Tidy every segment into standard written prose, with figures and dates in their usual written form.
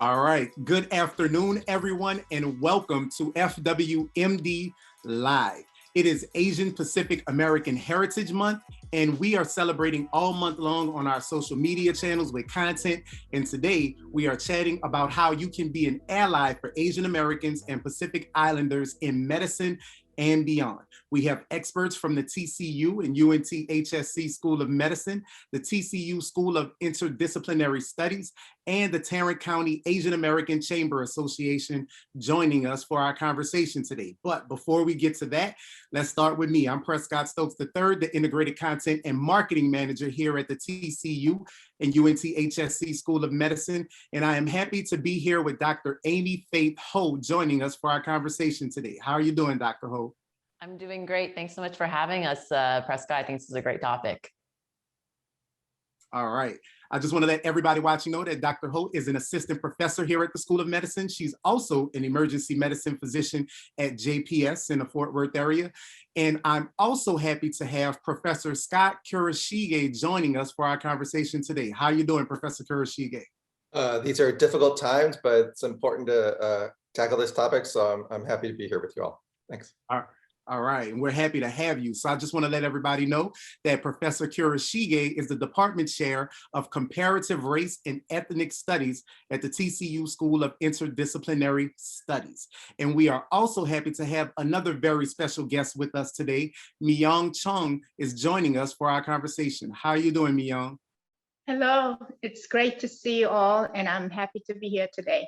All right. Good afternoon, everyone, and welcome to FWMD Live. It is Asian Pacific American Heritage Month, and we are celebrating all month long on our social media channels with content. And today we are chatting about how you can be an ally for Asian Americans and Pacific Islanders in medicine and beyond. We have experts from the TCU and UNT-HSC School of Medicine, the TCU School of Interdisciplinary Studies, and the Tarrant County Asian American Chamber Association joining us for our conversation today. But before we get to that, let's start with me. I'm Prescott Stokes III, the Integrated Content and Marketing Manager here at the TCU and UNT-HSC School of Medicine, and I am happy to be here with Dr. Amy Faith Ho joining us for our conversation today. How are you doing, Dr. Ho? I'm doing great. Thanks so much for having us, Prescott. I think this is a great topic. All right. I just want to let everybody watching know that Dr. Ho is an assistant professor here at the School of Medicine. She's also an emergency medicine physician at JPS in the Fort Worth area. And I'm also happy to have Professor Scott Kurashige joining us for our conversation today. How are you doing, Professor Kurashige? These are difficult times, but it's important to tackle this topic. So I'm happy to be here with you all. Thanks. All right, and we're happy to have you. So I just want to let everybody know that Professor Kurashige is the Department Chair of Comparative Race and Ethnic Studies at the TCU School of Interdisciplinary Studies. And we are also happy to have another very special guest with us today. Myong Chong is joining us for our conversation. How are you doing, Myong? Hello, it's great to see you all, and I'm happy to be here today.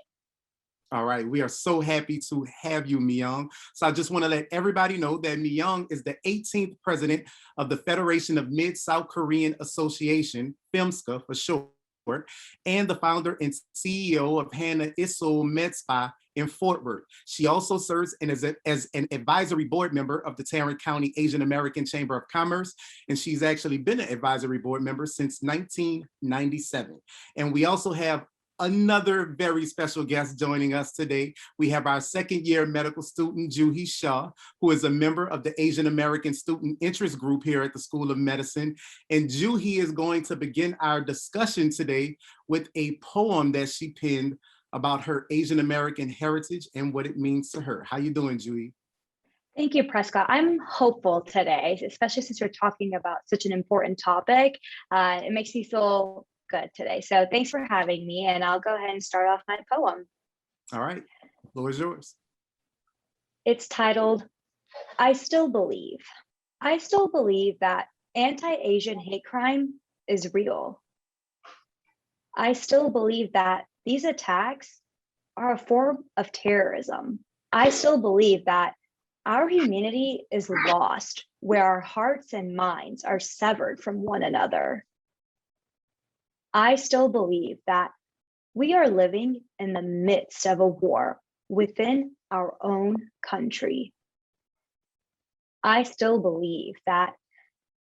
All right, we are so happy to have you, Myong. So I just want to let everybody know that Myong is the 18th president of the Federation of Mid-South Korean Association, FMSCA for short, and the founder and CEO of Hana Iso Medspa in Fort Worth. She also serves as an advisory board member of the Tarrant County Asian American Chamber of Commerce, and she's actually been an advisory board member since 1997. And we also have another very special guest joining us today. We have our second-year medical student, Juhi Shah, who is a member of the Asian American Student Interest Group here at the School of Medicine. And Juhi is going to begin our discussion today with a poem that she penned about her Asian American heritage and what it means to her. How you doing, Juhi? Thank you, Prescott. I'm hopeful today, especially since we're talking about such an important topic. It makes me feel good today. So thanks for having me, and I'll go ahead and start off my poem. All right, the floor is yours. It's titled, I Still Believe. I still believe that anti-Asian hate crime is real. I still believe that these attacks are a form of terrorism. I still believe that our humanity is lost where our hearts and minds are severed from one another. I still believe that we are living in the midst of a war within our own country. I still believe that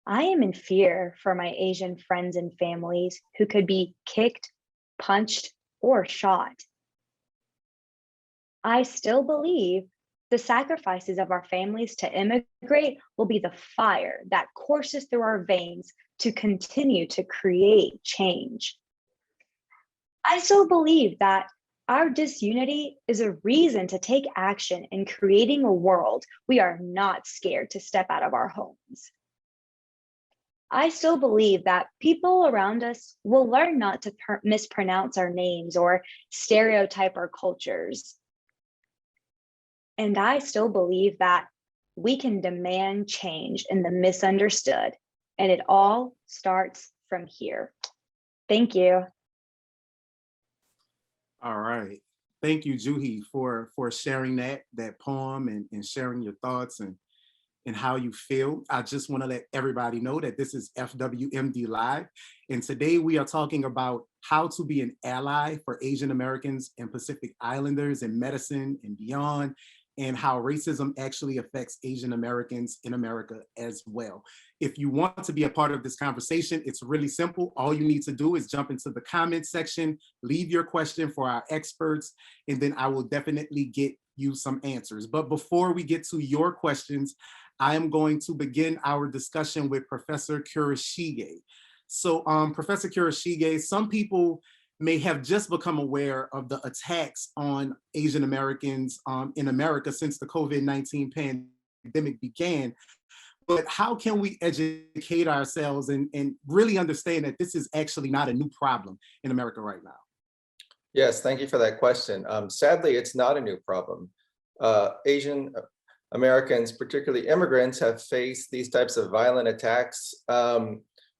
I am in fear for my Asian friends and families who could be kicked, punched, or shot. I still believe the sacrifices of our families to immigrate will be the fire that courses through our veins to continue to create change. I still believe that our disunity is a reason to take action in creating a world we are not scared to step out of our homes. I still believe that people around us will learn not to mispronounce our names or stereotype our cultures. And I still believe that we can demand change in the misunderstood, and it all starts from here. Thank you. All right. Thank you, Juhi, for sharing that poem and sharing your thoughts and how you feel. I just want to let everybody know that this is FWMD Live. And today we are talking about how to be an ally for Asian Americans and Pacific Islanders in medicine and beyond, and how racism actually affects Asian Americans in America as well. If you want to be a part of this conversation, it's really simple. All you need to do is jump into the comment section, leave your question for our experts, and then I will definitely get you some answers. But before we get to your questions, I am going to begin our discussion with Professor Kurashige. So Professor Kurashige, some people may have just become aware of the attacks on Asian Americans in America since the COVID-19 pandemic began. But how can we educate ourselves and really understand that this is actually not a new problem in America right now? Yes, thank you for that question. Sadly, it's not a new problem. Asian Americans, particularly immigrants, have faced these types of violent attacks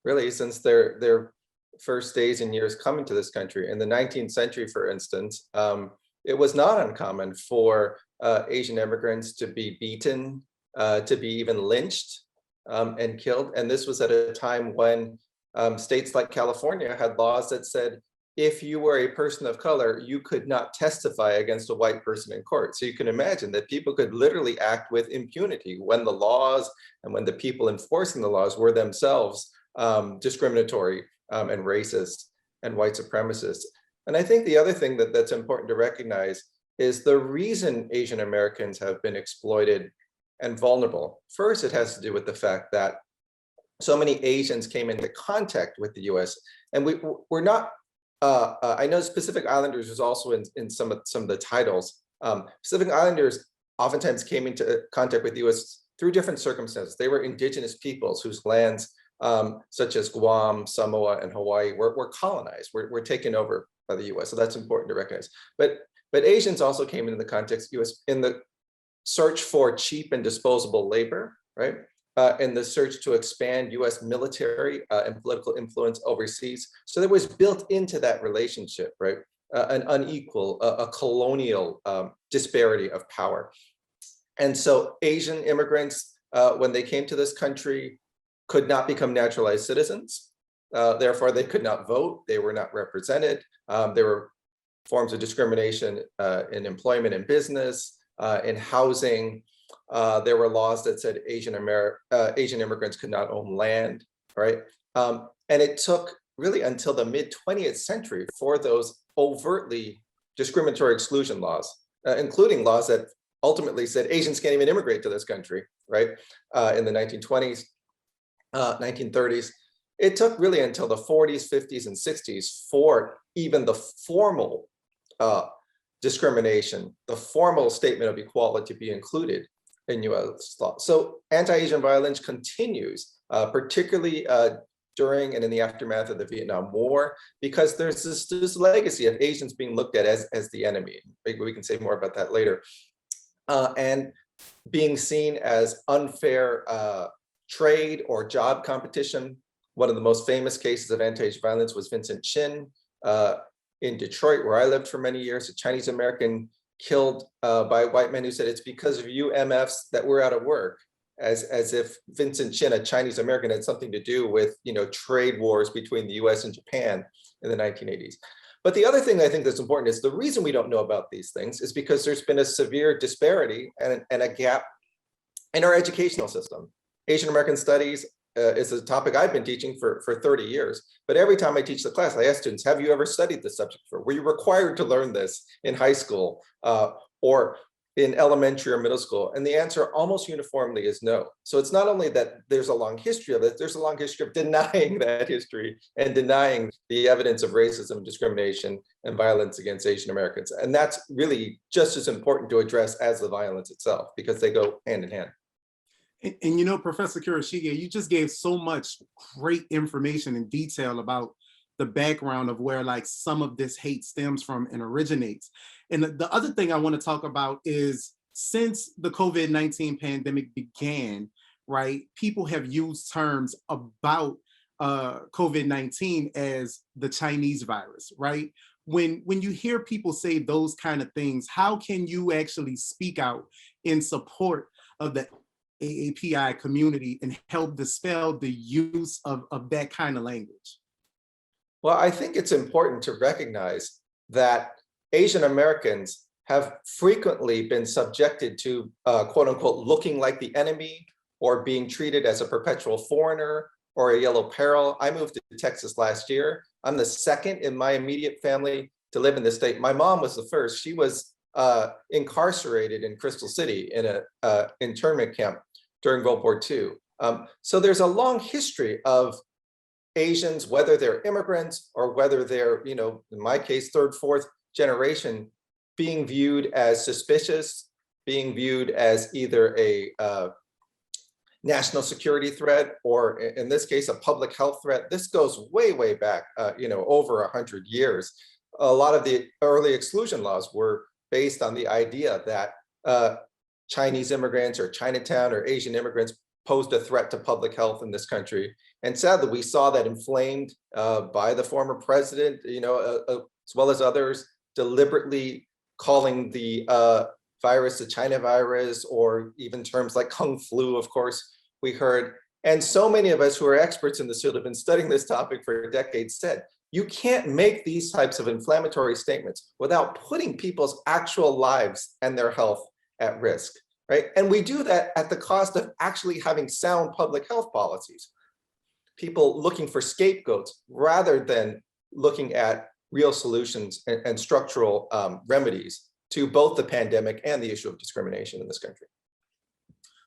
really since their first days and years coming to this country. In the 19th century, for instance, it was not uncommon for Asian immigrants to be beaten, to be even lynched and killed. And this was at a time when states like California had laws that said, if you were a person of color, you could not testify against a white person in court. So you can imagine that people could literally act with impunity when the laws and when the people enforcing the laws were themselves discriminatory and racist and white supremacists. And I think the other thing that's important to recognize is the reason Asian Americans have been exploited and vulnerable. First, it has to do with the fact that so many Asians came into contact with the US, and we're not, I know Pacific Islanders was also in some of the titles. Pacific Islanders oftentimes came into contact with the US through different circumstances. They were indigenous peoples whose lands, such as Guam, Samoa, and Hawaii, were colonized, were taken over by the US. So that's important to recognize. But Asians also came into the context of the US in the search for cheap and disposable labor, right? In the search to expand US military and political influence overseas. So there was built into that relationship, right? An unequal, a colonial disparity of power. And so Asian immigrants, when they came to this country, could not become naturalized citizens. Therefore, they could not vote. They were not represented. There were forms of discrimination in employment and business, in housing. There were laws that said Asian immigrants could not own land, right? And it took really until the mid-20th century for those overtly discriminatory exclusion laws, including laws that ultimately said Asians can't even immigrate to this country, right? In the 1920s, 1930s. It took really until the 40s, 50s, and 60s for even the formal discrimination, the formal statement of equality to be included in US law. So anti-Asian violence continues, particularly during and in the aftermath of the Vietnam War, because there's this legacy of Asians being looked at as the enemy. Maybe we can say more about that later. And being seen as unfair trade or job competition. One of the most famous cases of anti-Asian violence was Vincent Chin in Detroit, where I lived for many years, a Chinese American killed by white men who said it's because of you MFs that we're out of work, as if Vincent Chin, a Chinese American, had something to do with trade wars between the US and Japan in the 1980s. But the other thing I think that's important is the reason we don't know about these things is because there's been a severe disparity and a gap in our educational system. Asian American Studies is a topic I've been teaching for 30 years. But every time I teach the class, I ask students, have you ever studied this subject before? Were you required to learn this in high school or in elementary or middle school? And the answer almost uniformly is no. So it's not only that there's a long history of it, there's a long history of denying that history and denying the evidence of racism, discrimination, and violence against Asian Americans. And that's really just as important to address as the violence itself, because they go hand in hand. And Professor Kurashige, you just gave so much great information and detail about the background of where some of this hate stems from and originates. And the other thing I want to talk about is since the COVID-19 pandemic began, right, people have used terms about COVID-19 as the Chinese virus, right? When you hear people say those kind of things, how can you actually speak out in support of the AAPI community and help dispel the use of that kind of language? Well, I think it's important to recognize that Asian Americans have frequently been subjected to quote unquote looking like the enemy or being treated as a perpetual foreigner or a yellow peril. I moved to Texas last year. I'm the second in my immediate family to live in the state. My mom was the first. She was incarcerated in Crystal City in an internment camp during World War II. So there's a long history of Asians, whether they're immigrants or whether they're, you know, in my case, third, fourth generation, being viewed as suspicious, being viewed as either a national security threat, or in this case, a public health threat. This goes way, way back, you know, over 100 years. A lot of the early exclusion laws were based on the idea that Chinese immigrants or Chinatown or Asian immigrants posed a threat to public health in this country. And sadly, we saw that inflamed by the former president, you know, as well as others, deliberately calling the virus the China virus, or even terms like Kung flu, of course, we heard. And so many of us who are experts in this field have been studying this topic for decades said, you can't make these types of inflammatory statements without putting people's actual lives and their health at risk, right? And we do that at the cost of actually having sound public health policies. People looking for scapegoats rather than looking at real solutions and structural remedies to both the pandemic and the issue of discrimination in this country.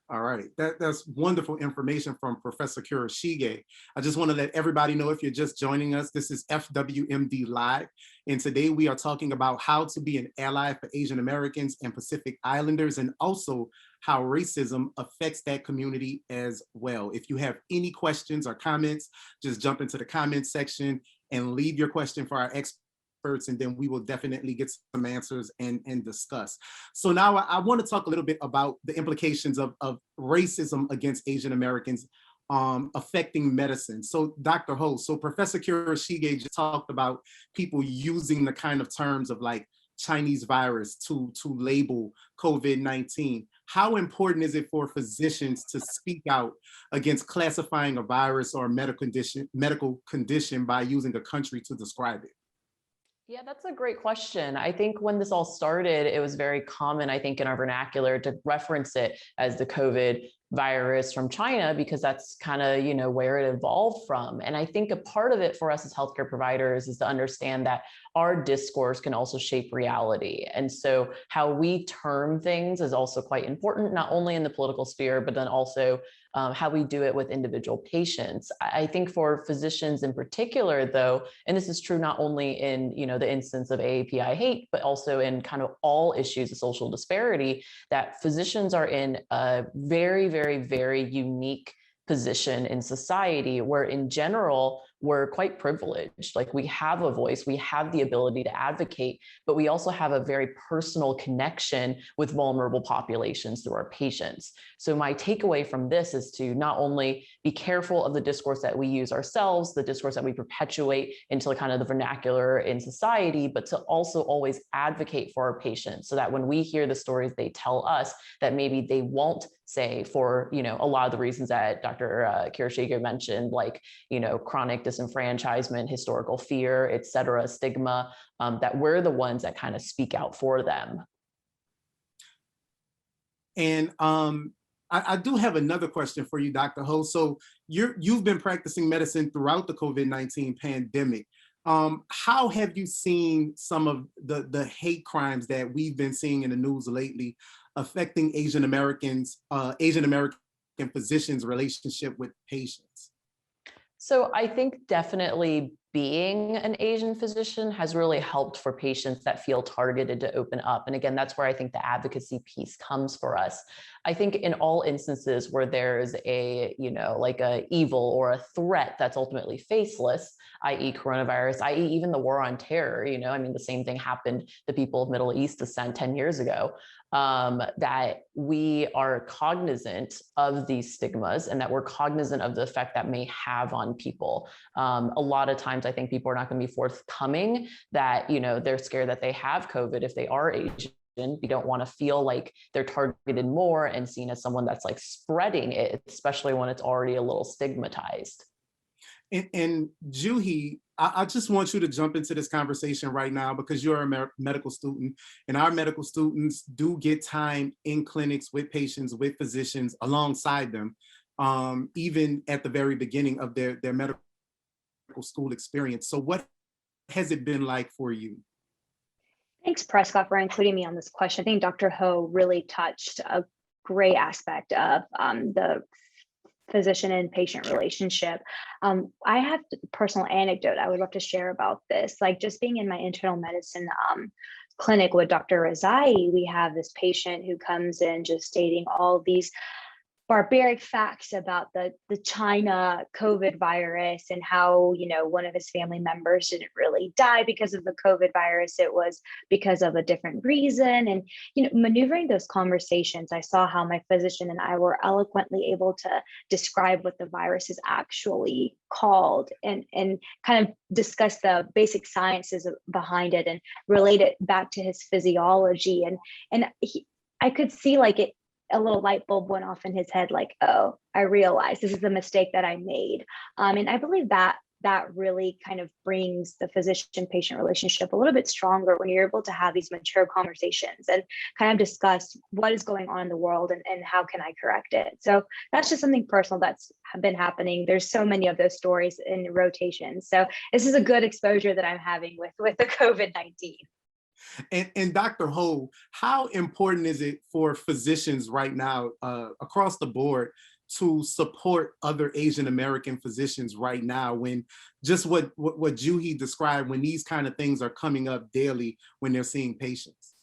All right, that's wonderful information from Professor Kurashige. I just want to let everybody know, if you're just joining us, this is FWMD Live. And today we are talking about how to be an ally for Asian Americans and Pacific Islanders, and also how racism affects that community as well. If you have any questions or comments, just jump into the comment section and leave your question for our experts, and then we will definitely get some answers and discuss. So now I want to talk a little bit about the implications of racism against Asian Americans affecting medicine. So Dr. Ho, so Professor Kurashige just talked about people using the kind of terms of like Chinese virus to label COVID-19. How important is it for physicians to speak out against classifying a virus or a medical condition by using a country to describe it? Yeah, that's a great question. I think when this all started, it was very common, I think, in our vernacular to reference it as the COVID virus from China, because that's kind of, you know, where it evolved from. And I think a part of it for us as healthcare providers is to understand that our discourse can also shape reality. And so how we term things is also quite important, not only in the political sphere, but then also how we do it with individual patients. I think for physicians in particular, though, and this is true not only in, you know, the instance of AAPI hate, but also in kind of all issues of social disparity, that physicians are in a very, very, very unique position in society where in general, we're quite privileged. Like, we have a voice, we have the ability to advocate, but we also have a very personal connection with vulnerable populations through our patients. So my takeaway from this is to not only be careful of the discourse that we use ourselves, the discourse that we perpetuate into kind of the vernacular in society, but to also always advocate for our patients so that when we hear the stories they tell us, that maybe they won't say for, you know, a lot of the reasons that Dr. Kurashige mentioned, like, you know, chronic disenfranchisement, historical fear, et cetera, stigma, that we're the ones that kind of speak out for them. And I do have another question for you, Dr. Ho. So you've been practicing medicine throughout the COVID-19 pandemic. How have you seen some of the hate crimes that we've been seeing in the news lately affecting Asian American physicians' relationship with patients? So I think definitely being an Asian physician has really helped for patients that feel targeted to open up. And again, that's where I think the advocacy piece comes for us. I think in all instances where there's a, you know, like a evil or a threat that's ultimately faceless, i.e. coronavirus, i.e. even the war on terror, you know, I mean, the same thing happened to people of Middle East descent 10 years ago. That we are cognizant of these stigmas and that we're cognizant of the effect that may have on people. A lot of times I think people are not going to be forthcoming that, you know, they're scared that they have COVID if they are Asian. We don't want to feel like they're targeted more and seen as someone that's like spreading it, especially when it's already a little stigmatized. And Juhi, I just want you to jump into this conversation right now because you're a medical student, and our medical students do get time in clinics with patients, with physicians alongside them, even at the very beginning of their medical school experience. So what has it been like for you? Thanks, Prescott, for including me on this question. I think Dr. Ho really touched a great aspect of the physician and patient relationship. I have a personal anecdote I would love to share about this. Like just being in my internal medicine clinic with Dr. Razai, we have this patient who comes in just stating all these barbaric facts about the China COVID virus and how, you know, one of his family members didn't really die because of the COVID virus. It was because of a different reason. And, you know, maneuvering those conversations, I saw how my physician and I were eloquently able to describe what the virus is actually called and kind of discuss the basic sciences behind it and relate it back to his physiology. I could see like a little light bulb went off in his head, like, oh, I realized this is the mistake that I made. And I believe that really kind of brings the physician-patient relationship a little bit stronger when you're able to have these mature conversations and kind of discuss what is going on in the world and how can I correct it. So that's just something personal that's been happening. There's so many of those stories in rotation. So this is a good exposure that I'm having with the COVID-19. And Dr. Ho, how important is it for physicians right now across the board to support other Asian American physicians right now when just what Juhi described, when these kind of things are coming up daily when they're seeing patients?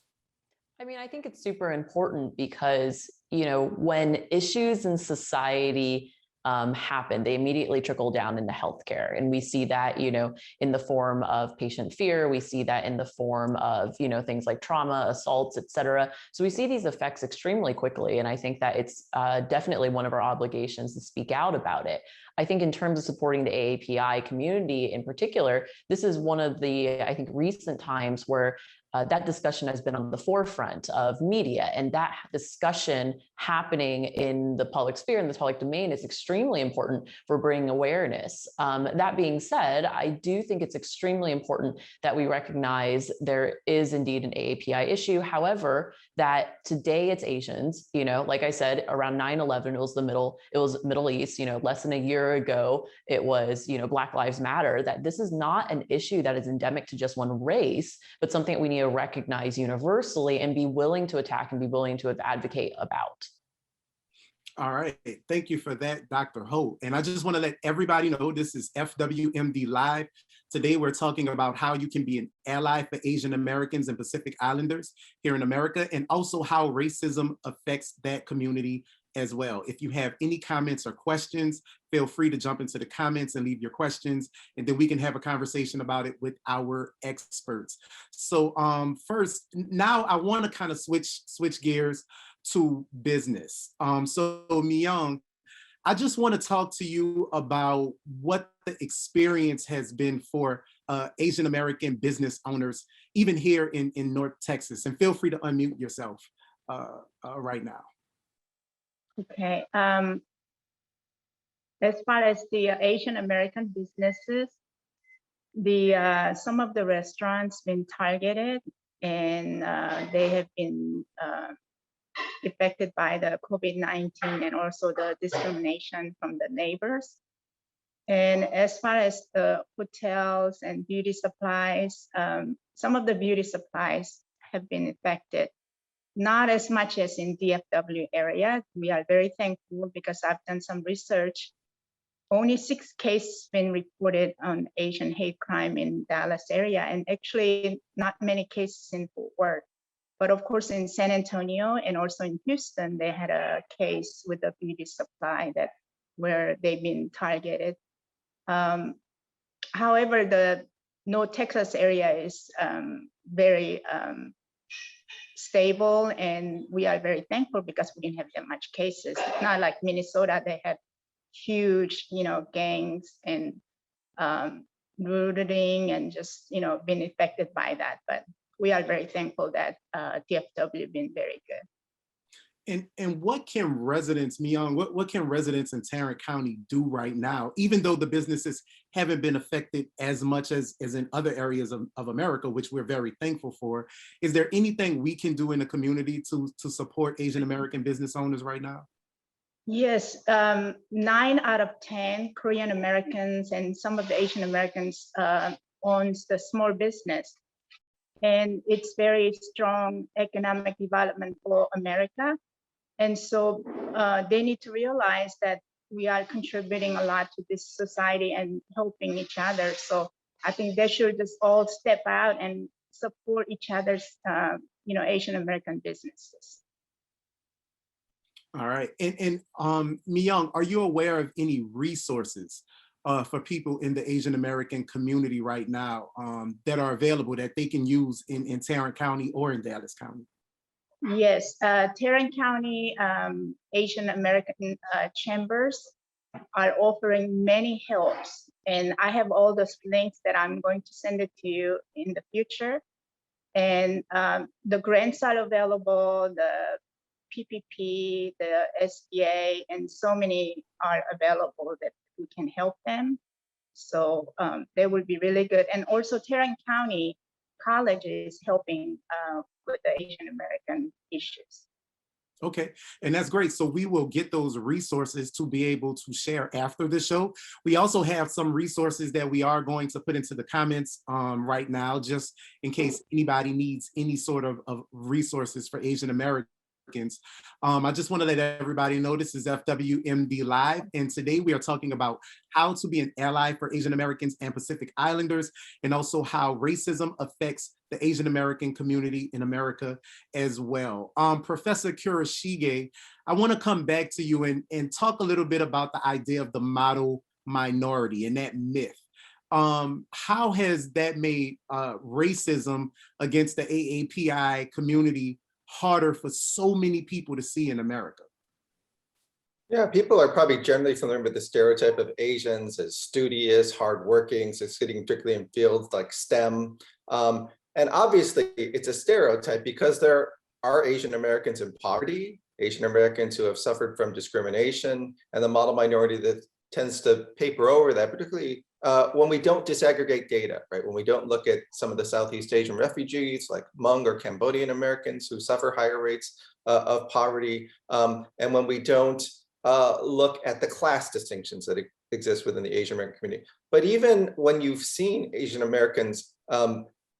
I mean, I think it's super important because, you know, when issues in society happen, they immediately trickle down into healthcare. And we see that, you know, in the form of patient fear, we see that in the form of, you know, things like trauma, assaults, et cetera. So we see these effects extremely quickly. And I think that it's definitely one of our obligations to speak out about it. I think in terms of supporting the AAPI community in particular, this is one of the, I think, recent times where that discussion has been on the forefront of media, and that discussion happening in the public sphere, in the public domain, is extremely important for bringing awareness. That being said, I do think it's extremely important that we recognize there is indeed an AAPI issue. However, that today it's Asians, you know, like I said, around 9/11, it was Middle East, you know, less than a year ago, it was, you know, Black Lives Matter, that this is not an issue that is endemic to just one race, but something that we need to recognize universally and be willing to attack and be willing to advocate about. All right, thank you for that, Dr. Ho. And I just want to let everybody know this is FWMD Live. Today, we're talking about how you can be an ally for Asian Americans and Pacific Islanders here in America, and also how racism affects that community as well. If you have any comments or questions, feel free to jump into the comments and leave your questions, and then we can have a conversation about it with our experts. So first, now I want to kind of switch gears to business. So Myong, I just want to talk to you about what the experience has been for Asian American business owners, even here in North Texas. And feel free to unmute yourself right now. Okay. As far as the Asian American businesses, some of the restaurants been targeted, and they have been affected by the COVID-19 and also the discrimination from the neighbors. And as far as the hotels and beauty supplies, some of the beauty supplies have been affected. Not as much as in DFW area. We are very thankful because I've done some research. Only 6 cases been reported on Asian hate crime in Dallas area, and actually not many cases in Fort Worth. But of course, in San Antonio and also in Houston, they had a case with a beauty supply where they've been targeted. However, the North Texas area is very stable, and we are very thankful because we didn't have that much cases. It's not like Minnesota; they had huge, you know, gangs and looting and just, you know, been affected by that. But we are very thankful that DFW been very good. And what can residents, Myong, what can residents in Tarrant County do right now, even though the businesses haven't been affected as much as in other areas of America, which we're very thankful for? Is there anything we can do in the community to support Asian American business owners right now? Yes, 9 out of 10 Korean Americans and some of the Asian Americans owns the small business. And it's very strong economic development for America. And so they need to realize that we are contributing a lot to this society and helping each other. So I think they should just all step out and support each other's, Asian American businesses. All right. And Myong, are you aware of any resources for people in the Asian American community right now that are available that they can use in Tarrant County or in Dallas County? Yes, Tarrant County Asian American chambers are offering many helps. And I have all those links that I'm going to send it to you in the future. And the grants are available, the PPP, the SBA, and so many are available that we can help them. So they will be really good. And also Tarrant County College is helping with the Asian American issues. Okay, and that's great. So we will get those resources to be able to share after the show. We also have some resources that we are going to put into the comments right now, just in case anybody needs any sort of resources for Asian Americans. I just want to let everybody know this is FWMD Live, and today we are talking about how to be an ally for Asian Americans and Pacific Islanders, and also how racism affects the Asian American community in America as well. Professor Kurashige, I want to come back to you and talk a little bit about the idea of the model minority and that myth. How has that made racism against the AAPI community harder for so many people to see in America? Yeah, people are probably generally familiar with the stereotype of Asians as studious, hardworking, succeeding particularly in fields like STEM. And obviously it's a stereotype because there are Asian Americans in poverty, Asian Americans who have suffered from discrimination, and the model minority that tends to paper over that, particularly when we don't disaggregate data, right? When we don't look at some of the Southeast Asian refugees like Hmong or Cambodian Americans who suffer higher rates of poverty, and when we don't look at the class distinctions that exist within the Asian American community. But even when you've seen Asian Americans,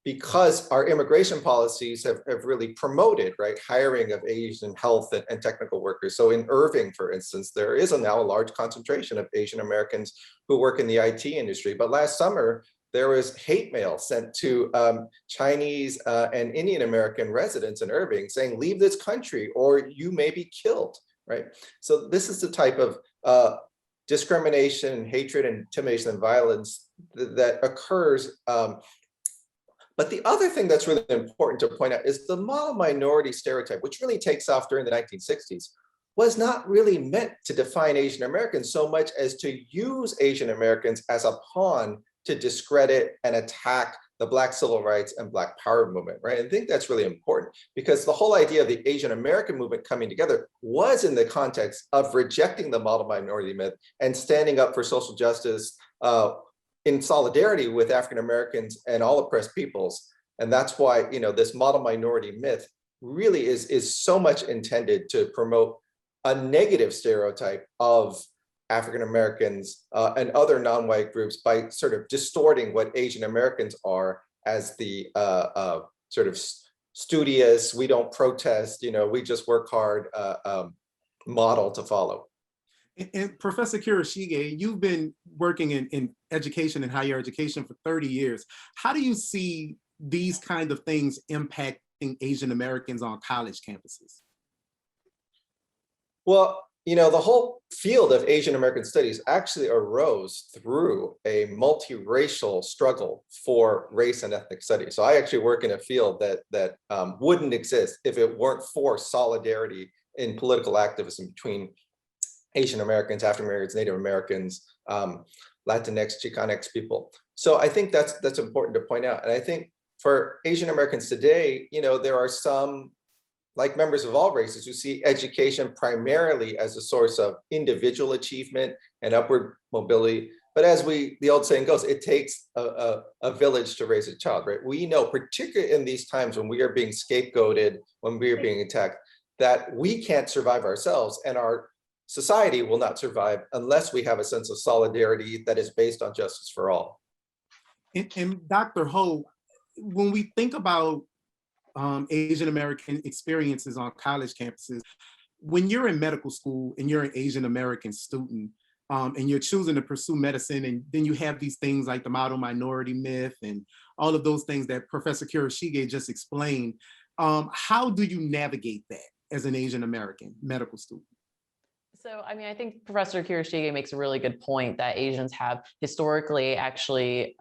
because our immigration policies have really promoted, right, hiring of Asian health and technical workers. So in Irving, for instance, there is now a large concentration of Asian Americans who work in the IT industry. But last summer, there was hate mail sent to Chinese and Indian American residents in Irving saying, leave this country or you may be killed, right? So this is the type of discrimination, hatred, and intimidation and violence that occurs. But the other thing that's really important to point out is the model minority stereotype, which really takes off during the 1960s, was not really meant to define Asian Americans so much as to use Asian Americans as a pawn to discredit and attack the Black civil rights and Black power movement, right? And I think that's really important because the whole idea of the Asian American movement coming together was in the context of rejecting the model minority myth and standing up for social justice in solidarity with African Americans and all oppressed peoples. And that's why, this model minority myth really is so much intended to promote a negative stereotype of African Americans and other non-white groups by sort of distorting what Asian Americans are as the sort of studious, we don't protest, we just work hard model to follow. And Professor Kurashige, you've been working in education and higher education for 30 years. How do you see these kind of things impacting Asian Americans on college campuses? Well, the whole field of Asian American studies actually arose through a multiracial struggle for race and ethnic studies. So I actually work in a field that wouldn't exist if it weren't for solidarity in political activism between Asian Americans, African Americans, Native Americans, Latinx, Chicanx people. So I think that's important to point out. And I think for Asian Americans today, there are some, like members of all races, who see education primarily as a source of individual achievement and upward mobility. But as the old saying goes, it takes a village to raise a child, right? We know, particularly in these times when we are being scapegoated, when we are being attacked, that we can't survive ourselves and our society will not survive unless we have a sense of solidarity that is based on justice for all. And Dr. Ho, when we think about Asian American experiences on college campuses, when you're in medical school and you're an Asian American student, and you're choosing to pursue medicine, and then you have these things like the model minority myth and all of those things that Professor Kurashige just explained, how do you navigate that as an Asian American medical student? So, I mean, I think Professor Kurashige makes a really good point that Asians have historically actually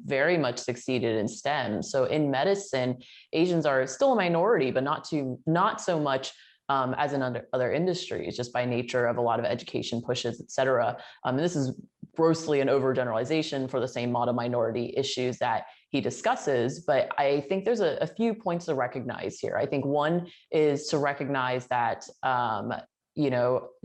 very much succeeded in STEM. So in medicine, Asians are still a minority, but not so much as in other industries, just by nature of a lot of education pushes, et cetera. And this is grossly an overgeneralization for the same model minority issues that he discusses, but I think there's a few points to recognize here. I think one is to recognize that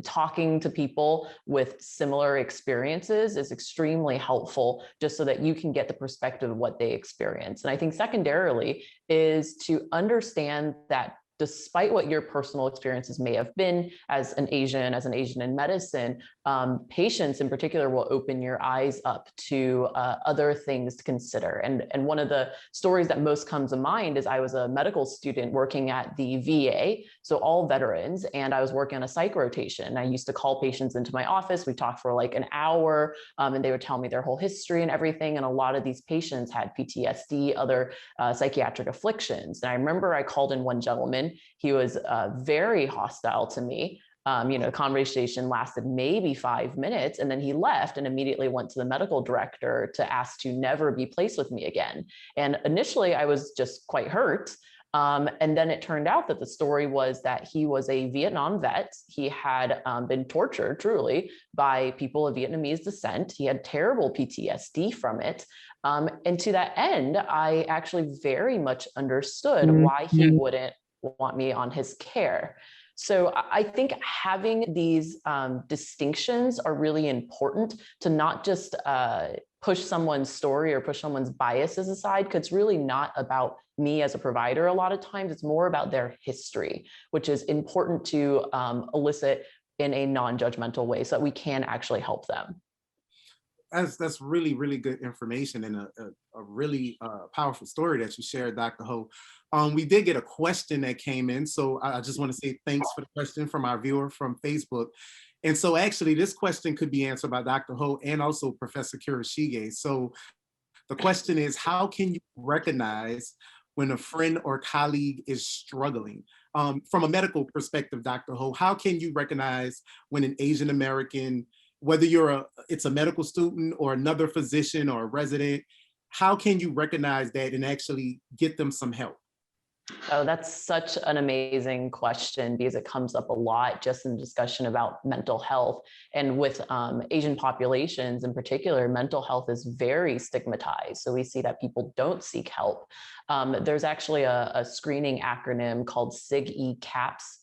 talking to people with similar experiences is extremely helpful, just so that you can get the perspective of what they experience. And I think secondarily is to understand that despite what your personal experiences may have been as an Asian in medicine, patients in particular will open your eyes up to other things to consider. And one of the stories that most comes to mind is I was a medical student working at the VA, so all veterans, and I was working on a psych rotation. I used to call patients into my office. We talked for like an hour, and they would tell me their whole history and everything. And a lot of these patients had PTSD, other psychiatric afflictions. And I remember I called in one gentleman. He was very hostile to me. The conversation lasted maybe 5 minutes, and then he left and immediately went to the medical director to ask to never be placed with me again. And initially I was just quite hurt. And then it turned out that the story was that he was a Vietnam vet. He had been tortured truly by people of Vietnamese descent. He had terrible PTSD from it. And to that end, I actually very much understood why he wouldn't want me on his care. So I think having these distinctions are really important to not just push someone's story or push someone's biases aside, because it's really not about me as a provider. A lot of times it's more about their history, which is important to elicit in a non-judgmental way so that we can actually help them. That's really, really good information and a really powerful story that you shared, Dr. Ho. We did get a question that came in, so I just want to say thanks for the question from our viewer from Facebook. And so actually this question could be answered by Dr. Ho and also Professor Kurashige. So the question is, how can you recognize when a friend or colleague is struggling? From a medical perspective, Dr. Ho, how can you recognize when an Asian American, whether it's a medical student or another physician or a resident, how can you recognize that and actually get them some help? Oh, that's such an amazing question, because it comes up a lot just in discussion about mental health. And with Asian populations in particular, mental health is very stigmatized. So we see that people don't seek help. There's actually a screening acronym called SIGECAPS,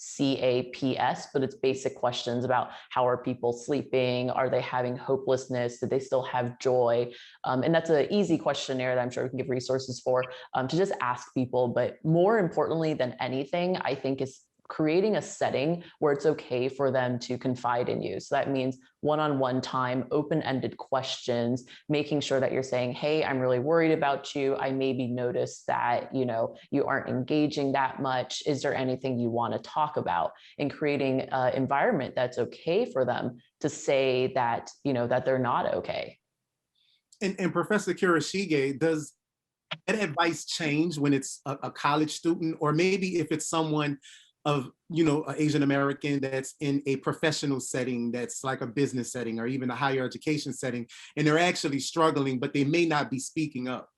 SIGECAPS, but it's basic questions about how are people sleeping? Are they having hopelessness? Do they still have joy? And that's an easy questionnaire that I'm sure we can give resources for to just ask people. But more importantly than anything, I think is creating a setting where it's okay for them to confide in you. So that means one-on-one time, open-ended questions, making sure that you're saying, hey, I'm really worried about you. I maybe noticed that, you aren't engaging that much. Is there anything you want to talk about? And creating an environment that's okay for them to say that, that they're not okay. And Professor Kurashige, does that advice change when it's a college student, or maybe if it's someone of, an Asian American that's in a professional setting, that's like a business setting or even a higher education setting, and they're actually struggling, but they may not be speaking up?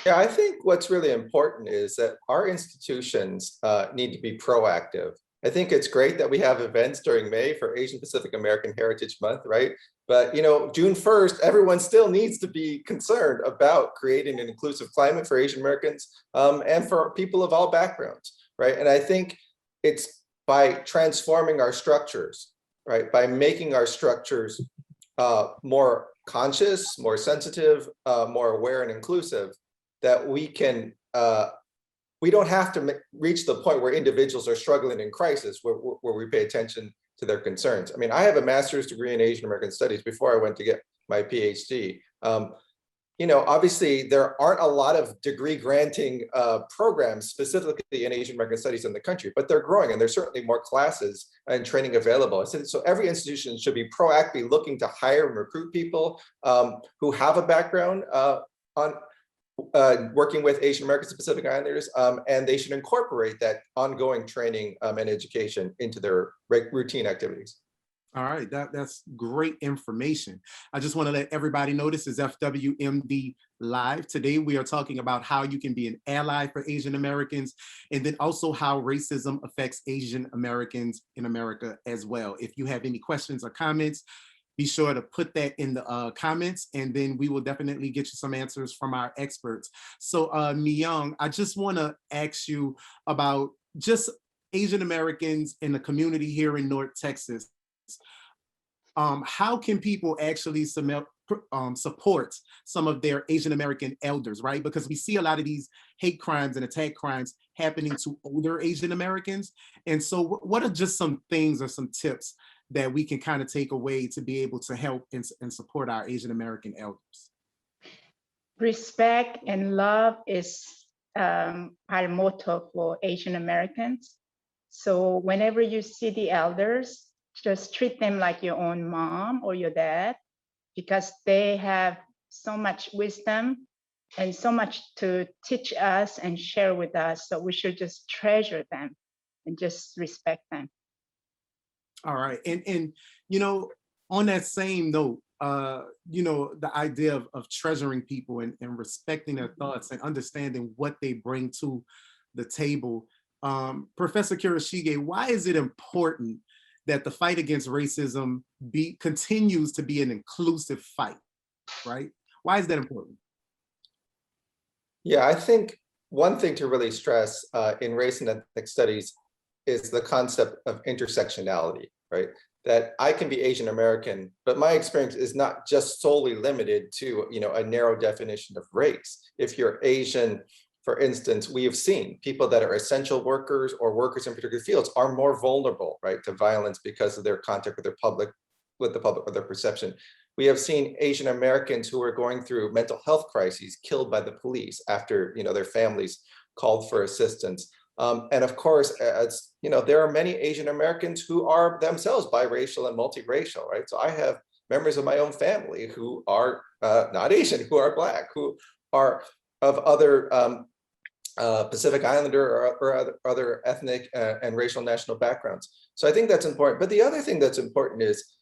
Yeah, I think what's really important is that our institutions need to be proactive. I think it's great that we have events during May for Asian Pacific American Heritage Month, right? But June 1st, everyone still needs to be concerned about creating an inclusive climate for Asian Americans and for people of all backgrounds, right? And I think it's by transforming our structures, right? By making our structures more conscious, more sensitive, more aware and inclusive, that we can, we don't have to reach the point where individuals are struggling in crisis, where we pay attention to their concerns. I mean, I have a master's degree in Asian American Studies before I went to get my PhD. obviously there aren't a lot of degree granting programs specifically in Asian American studies in the country, but they're growing and there's certainly more classes and training available. So every institution should be proactively looking to hire and recruit people who have a background on working with Asian American and Pacific Islanders, and they should incorporate that ongoing training and education into their routine activities. All right, that's great information. I just want to let everybody know this is FWMD Live. Today we are talking about how you can be an ally for Asian Americans, and then also how racism affects Asian Americans in America as well. If you have any questions or comments, be sure to put that in the comments, and then we will definitely get you some answers from our experts. So Myong, I just want to ask you about just Asian Americans in the community here in North Texas. How can people actually support some of their Asian American elders, right? Because we see a lot of these hate crimes and attack crimes happening to older Asian Americans. And so what are just some things or some tips that we can kind of take away to be able to help and support our Asian American elders? Respect and love is our motto for Asian Americans. So whenever you see the elders, just treat them like your own mom or your dad, because they have so much wisdom and so much to teach us and share with us. So we should just treasure them and just respect them. All right. And on that same note, the idea of treasuring people and respecting their thoughts and understanding what they bring to the table. Professor Kurashige, why is it important that the fight against racism continues to be an inclusive fight, right? Why is that important? Yeah, I think one thing to really stress in race and ethnic studies is the concept of intersectionality, right? That I can be Asian American, but my experience is not just solely limited to, a narrow definition of race. If you're Asian, for instance, we have seen people that are essential workers or workers in particular fields are more vulnerable, right, to violence because of their contact with the public or their perception. We have seen Asian Americans who are going through mental health crises killed by the police after, their families called for assistance. And of course, there are many Asian Americans who are themselves biracial and multiracial, right? So I have members of my own family who are not Asian, who are Black, who are of other Pacific Islander or other ethnic and racial national backgrounds. So I think that's important. But the other thing that's important is,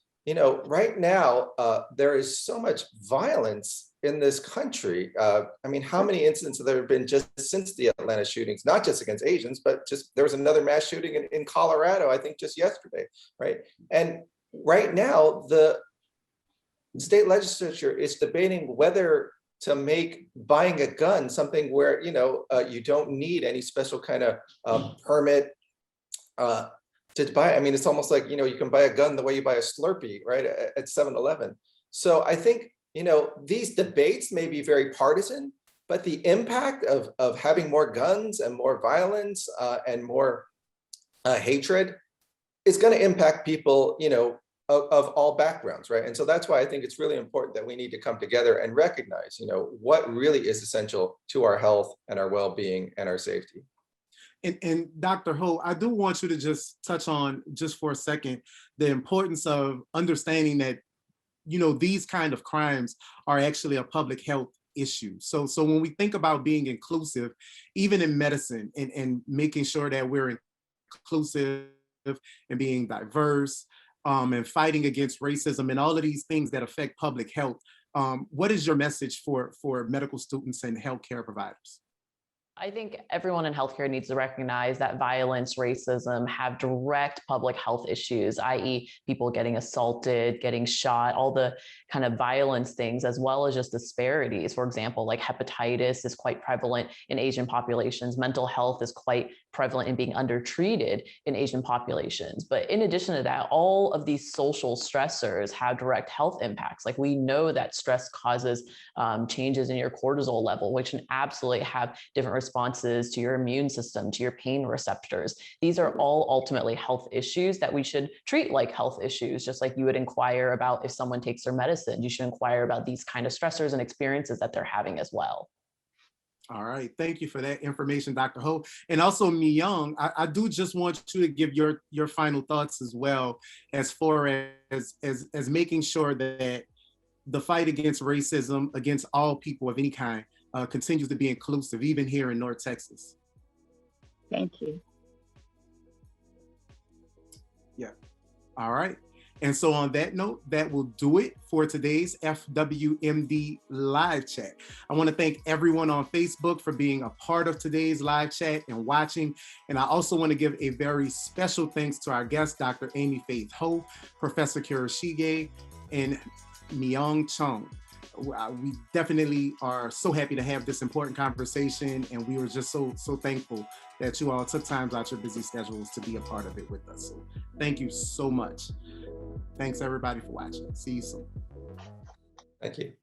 right now, there is so much violence in this country. How many incidents have there been just since the Atlanta shootings, not just against Asians, but just there was another mass shooting in Colorado, I think just yesterday, right? And right now, the state legislature is debating whether to make buying a gun something where, you don't need any special kind of permit to buy. It's almost like, you can buy a gun the way you buy a Slurpee, right, at 7-Eleven. So I think, these debates may be very partisan, but the impact of having more guns and more violence and more hatred is going to impact people, of all backgrounds, right? And so that's why I think it's really important that we need to come together and recognize, what really is essential to our health and our well-being and our safety. And Dr. Ho, I do want you to just touch on, just for a second, the importance of understanding that, these kind of crimes are actually a public health issue. So when we think about being inclusive, even in medicine and making sure that we're inclusive and being diverse, and fighting against racism and all of these things that affect public health, what is your message for medical students and healthcare providers? I think everyone in healthcare needs to recognize that violence, racism have direct public health issues, i.e. people getting assaulted, getting shot, all the kind of violence things, as well as just disparities. For example, like hepatitis is quite prevalent in Asian populations. Mental health is quite prevalent and being undertreated in Asian populations. But in addition to that, all of these social stressors have direct health impacts. Like we know that stress causes changes in your cortisol level, which can absolutely have different responses to your immune system, to your pain receptors. These are all ultimately health issues that we should treat like health issues, just like you would inquire about if someone takes their medicine. You should inquire about these kind of stressors and experiences that they're having as well. All right, thank you for that information, Dr. Ho. And also Myong, I do just want you to give your final thoughts as well, as far as making sure that the fight against racism, against all people of any kind, continues to be inclusive, even here in North Texas. Thank you. Yeah, all right. And so on that note, that will do it for today's FWMD live chat. I want to thank everyone on Facebook for being a part of today's live chat and watching. And I also want to give a very special thanks to our guest, Dr. Amy Faith Ho, Professor Kurashige, and Myong Chong. We definitely are so happy to have this important conversation, and we were just so thankful that you all took time out your busy schedules to be a part of it with us. So thank you so much. Thanks everybody for watching. See you soon. Thank you.